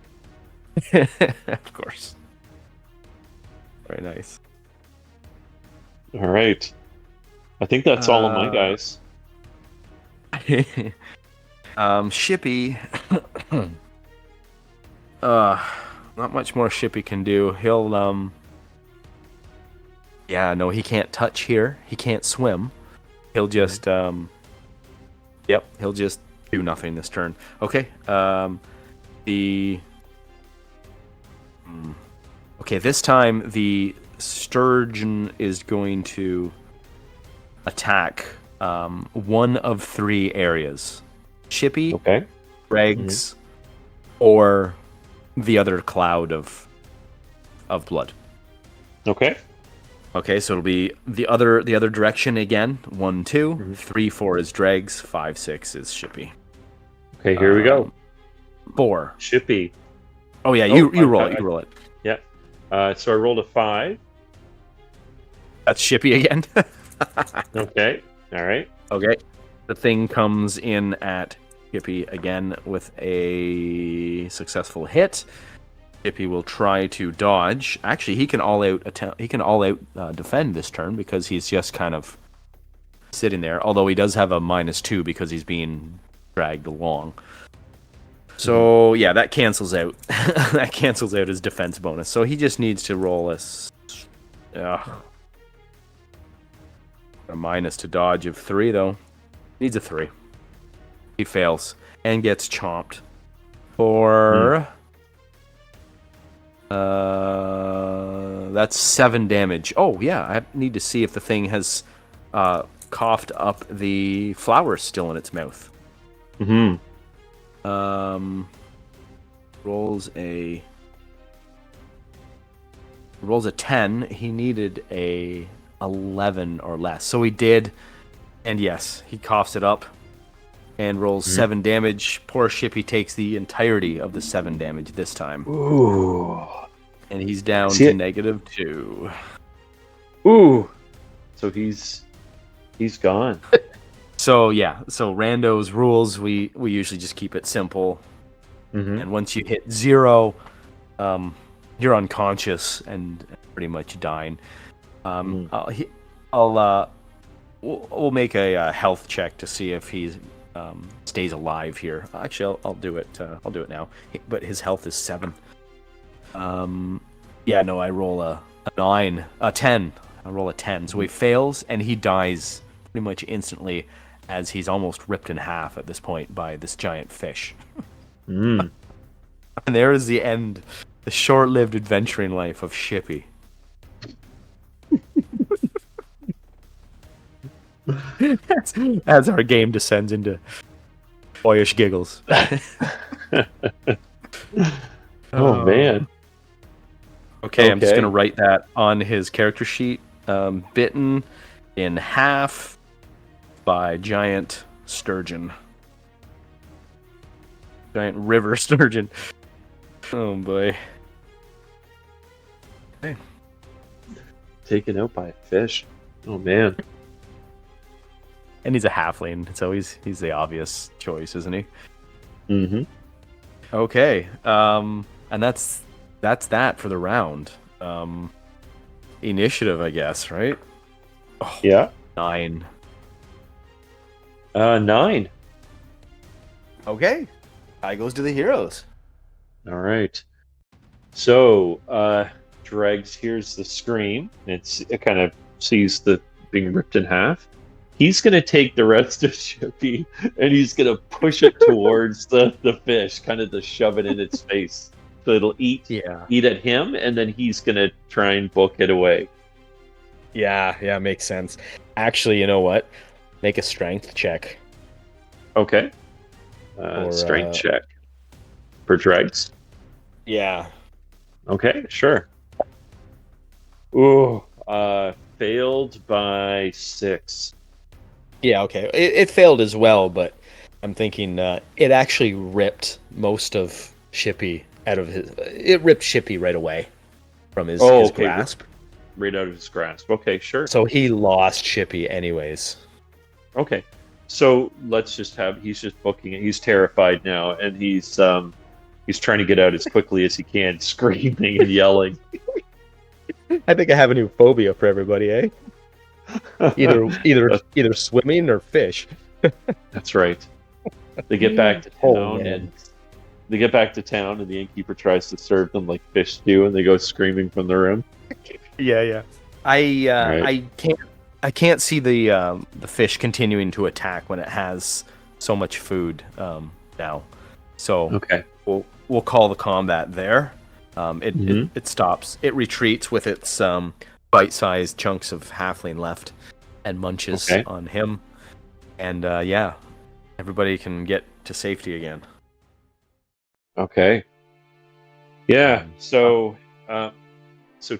Of course. Very nice. All right. I think that's all of my guys. Shippy. Not much more Shippy can do. He'll yeah, no, he can't touch here. He can't swim. He'll just yep, he'll just do nothing this turn. Okay. Okay, this time the sturgeon is going to attack one of 3 areas. Shippy, Okay. Dregs, or the other cloud of blood. Okay. Okay, so it'll be the other direction again. 1, 2, 3, 4 is Dregs, 5, 6 is Shippy. Okay, here we go. 4. Shippy. Oh yeah, you roll it. You roll it. Yeah. So I rolled a 5. That's Shippy again. Okay. All right. Okay. The thing comes in at Shippy again with a successful hit. Shippy will try to dodge. Actually, he can all out defend this turn because he's just kind of sitting there. Although he does have a -2 because he's being dragged along. So yeah, that cancels out. That cancels out his defense bonus. So he just needs to roll a minus to dodge of 3 though. Needs a 3. He fails and gets chomped for that's 7 damage. Oh yeah, I need to see if the thing has coughed up the flowers still in its mouth. Rolls a 10. He needed a 11 or less. So he did, and yes, he coughs it up and rolls 7 damage. Poor Shippy takes the entirety of the 7 damage this time. Ooh. And he's down to -2. Ooh. So he's gone. So yeah, so randos rules, we usually just keep it simple. And once you hit 0, you're unconscious and pretty much dying. We'll make a health check to see if he stays alive here. Actually, I'll do it. I'll do it now. But his health is 7. Yeah, no, I roll a 9, a 10. I roll a 10, so he fails and he dies pretty much instantly, as he's almost ripped in half at this point by this giant fish. And there is the end, the short-lived adventuring life of Shippy. As our game descends into boyish giggles. Oh man. Okay, I'm just Okay. gonna write that on his character sheet. Bitten in half by giant sturgeon. Giant river sturgeon. Oh boy. Okay. Taken out by a fish. Oh man. And he's a halfling, so he's the obvious choice, isn't he? Mm-hmm. Okay. And that's that for the round. Initiative, I guess, right? Oh, Yeah. 9. 9. Okay. Tie goes to the heroes. All right. So, Dregs hears the scream. It kind of sees the being ripped in half. He's gonna take the rest of Shippy and he's gonna push it towards the fish, kind of to shove it in its face. So it'll eat at him, and then he's gonna try and book it away. Yeah, makes sense. Actually, you know what? Make a strength check. Okay. Strength check for Dregs. Yeah. Okay, sure. Ooh, failed by 6. Yeah, okay. It failed as well, but I'm thinking it actually ripped most of Shippy out of his... It ripped Shippy right away from his grasp. Right out of his grasp. Okay, sure. So he lost Shippy anyways. Okay. So let's just he's just booking it. He's terrified now, and he's trying to get out as quickly as he can, screaming and yelling. I think I have a new phobia for everybody, eh? Either swimming or fish. That's right. They get back to town, and the innkeeper tries to serve them like fish stew, and they go screaming from the room. Yeah. I can't see the fish continuing to attack when it has so much food now. So okay, we'll call the combat there. It stops. It retreats with its bite-sized chunks of halfling left and munches on him. And everybody can get to safety again. Okay. Yeah. So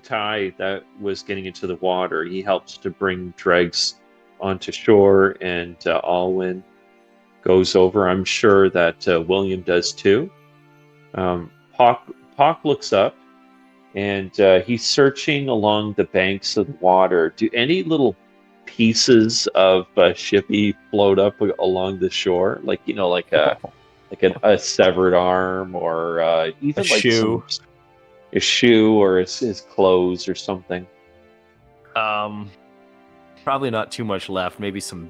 Ty, that was getting into the water. He helps to bring Dregs onto shore, and Alwyn goes over. I'm sure that William does too. Pock looks up, and he's searching along the banks of the water. Do any little pieces of Shippy float up along the shore, like a severed arm, or even a like shoe, a shoe, or his clothes or something? Probably not too much left. Maybe some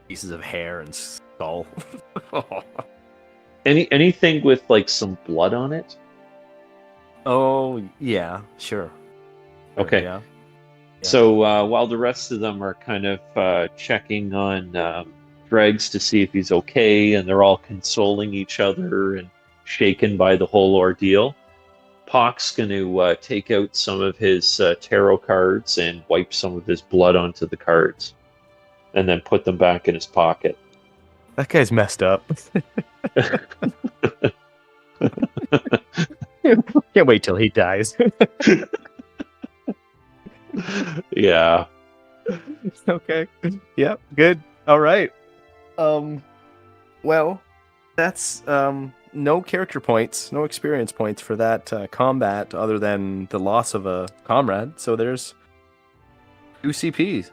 pieces of hair and skull. Anything with like some blood on it? Oh yeah, sure. Okay. Yeah. So while the rest of them are kind of checking on Dregs to see if he's okay, and they're all consoling each other and shaken by the whole ordeal, Pock's going to take out some of his tarot cards and wipe some of his blood onto the cards, and then put them back in his pocket. That guy's messed up. Can't wait till he dies. Yeah. Okay. Yep. Good. All right. Well, that's no character points, no experience points for that combat, other than the loss of a comrade. So there's 2 CPs.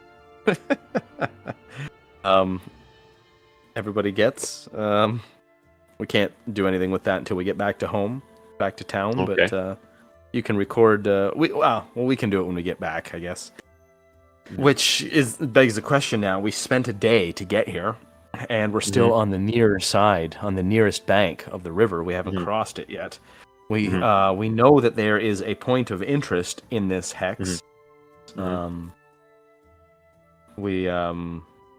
Everybody gets. We can't do anything with that until we get back to town. Okay. But you can record. We can do it when we get back, I guess. Which begs the question now. We spent a day to get here, and we're still on the near side, on the nearest bank of the river. We haven't crossed it yet. We know that there is a point of interest in this hex. We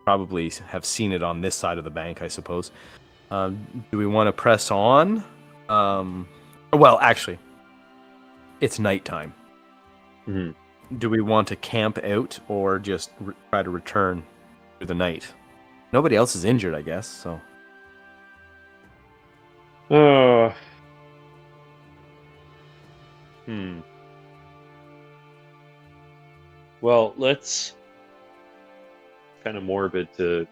probably have seen it on this side of the bank, I suppose. Do we want to press on? Well, actually, it's nighttime. Do we want to camp out or just try to return through the night. Nobody else is injured, I guess. So Oh. Well, let's kind of morbid to.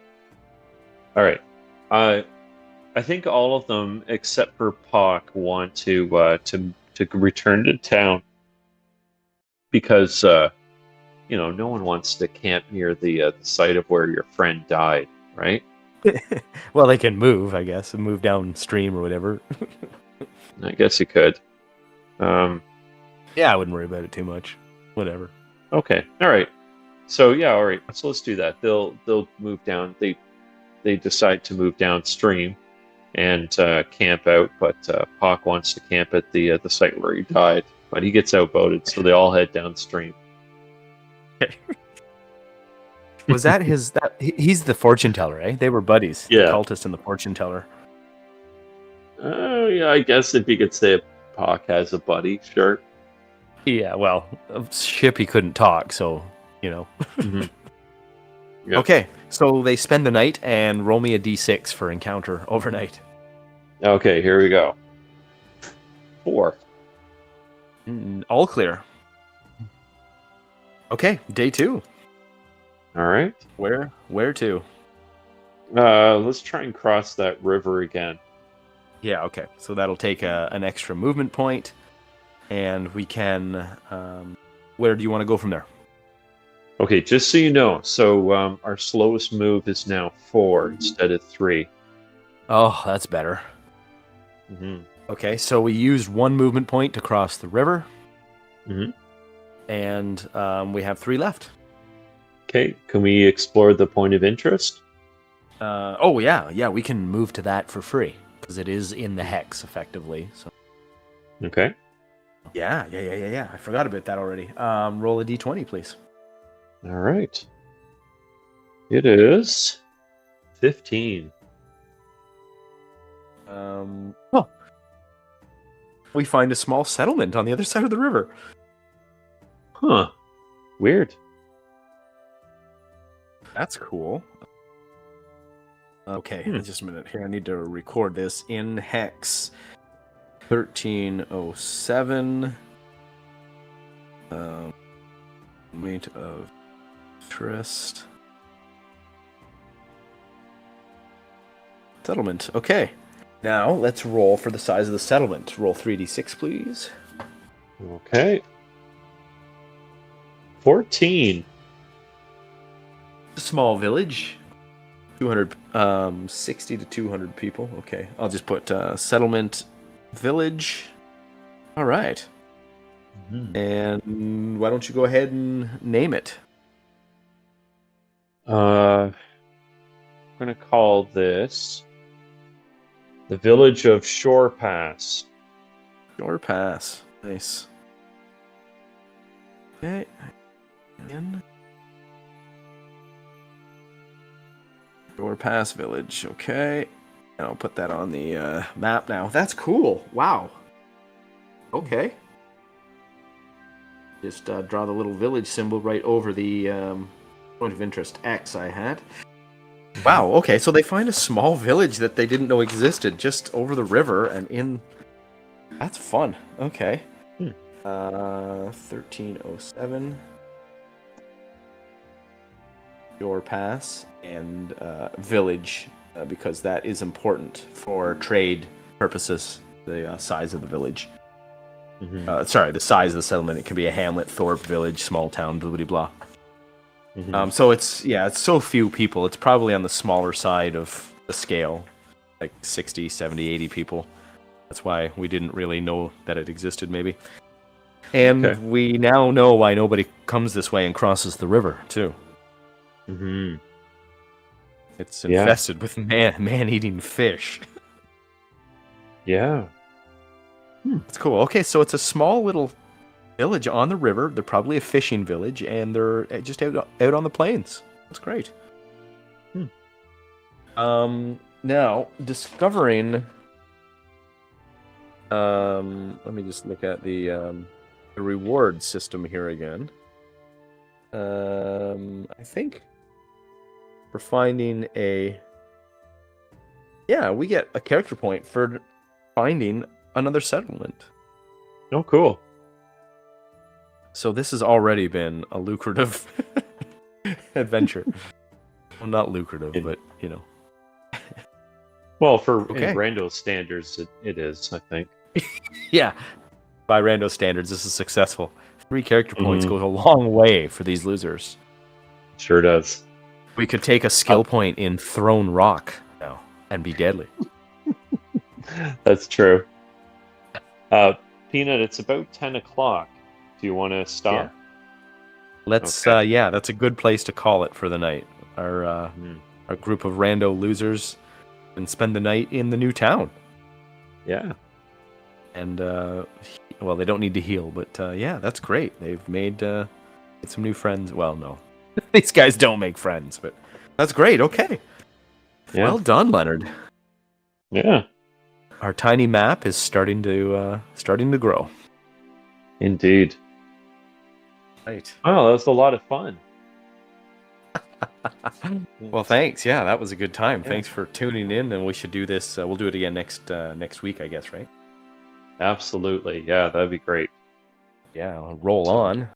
All right. I think all of them except for Pock want to return to town because no one wants to camp near the site of where your friend died, right? well, they can move, I guess, and move downstream or whatever. I guess you could. Yeah, I wouldn't worry about it too much. Whatever. Okay. All right. So yeah, all right. So let's do that. They'll move down. They decide to move downstream and camp out, but Pock wants to camp at the site where he died, but he gets outvoted, so they all head downstream. Okay. Was that his? He's the fortune teller, eh? They were buddies. Yeah. The cultist and the fortune teller. Oh yeah, I guess if you could say Pock has a buddy, sure. Yeah. Well, Shippy couldn't talk, so Mm-hmm. Yep. Okay, so they spend the night and roll me a d6 for encounter overnight. Okay, here we go. 4. All clear. Okay, day 2. All right. Where to? Let's try and cross that river again. Yeah, okay. So that'll take an extra movement point, and we can. Where do you want to go from there? Okay, just so you know, so our slowest move is now 4 instead of 3. Oh, that's better. Mm-hmm. Okay, so we used 1 movement point to cross the river, and we have 3 left. Okay, can we explore the point of interest? Oh yeah, we can move to that for free because it is in the hex effectively. So. Okay. Yeah. I forgot about that already. Roll a d20, please. All right. It is 15. We find a small settlement on the other side of the river. Huh. Weird. That's cool. Okay, just a minute here. I need to record this in hex 1307. Point of interest. Settlement. Okay. Now let's roll for the size of the settlement. Roll 3d6, please. Okay. 14. A small village. 60 to 200 people. Okay. I'll just put settlement village. All right. Mm-hmm. And why don't you go ahead and name it? I'm going to call this the village of Shore Pass. Shore Pass. Nice. Okay. Again. Shore Pass Village. Okay. And I'll put that on the map now. That's cool. Wow. Okay. Just draw the little village symbol right over the point of interest X I had. Wow, okay, so they find a small village that they didn't know existed just over the river and in... That's fun. Okay. 1307. Your pass and village, because that is important for trade purposes, the size of the village. Mm-hmm. Sorry, the size of the settlement. It can be a hamlet, thorp, village, small town, blah, blah, blah. Mm-hmm. So it's so few people. It's probably on the smaller side of the scale, like 60, 70, 80 people. That's why we didn't really know that it existed, maybe. And we now know why nobody comes this way and crosses the river, too. Mm-hmm. It's infested with man-eating fish. Yeah. It's cool. Okay, so it's a small little village on the river. They're probably a fishing village, and they're just out on the plains. That's great. Now, discovering... let me just look at the reward system here again. I think for finding a... Yeah, we get a character point for finding another settlement. Oh, cool. So this has already been a lucrative adventure. Well, not lucrative, but, you know. Well, for Okay. in Rando standards, it is, I think. Yeah. By Rando standards, this is successful. 3 character points goes a long way for these losers. Sure does. We could take a skill point in Thrown Rock now and be deadly. That's true. Peanut, it's about 10 o'clock. Do you want to stop? Yeah. Let's, Okay. yeah, that's a good place to call it for the night. Our group of rando losers can spend the night in the new town. Yeah. And, well, they don't need to heal, but yeah, that's great. They've made some new friends. Well, no. These guys don't make friends, but that's great. Okay. Yeah. Well done, Leonard. Yeah. Our tiny map is starting to grow. Indeed. Right. Oh, that was a lot of fun. Well, thanks. Yeah, that was a good time. Yeah. Thanks for tuning in, and we should do this. We'll do it again next week, I guess, right? Absolutely. Yeah, that'd be great. Yeah, I'll roll on.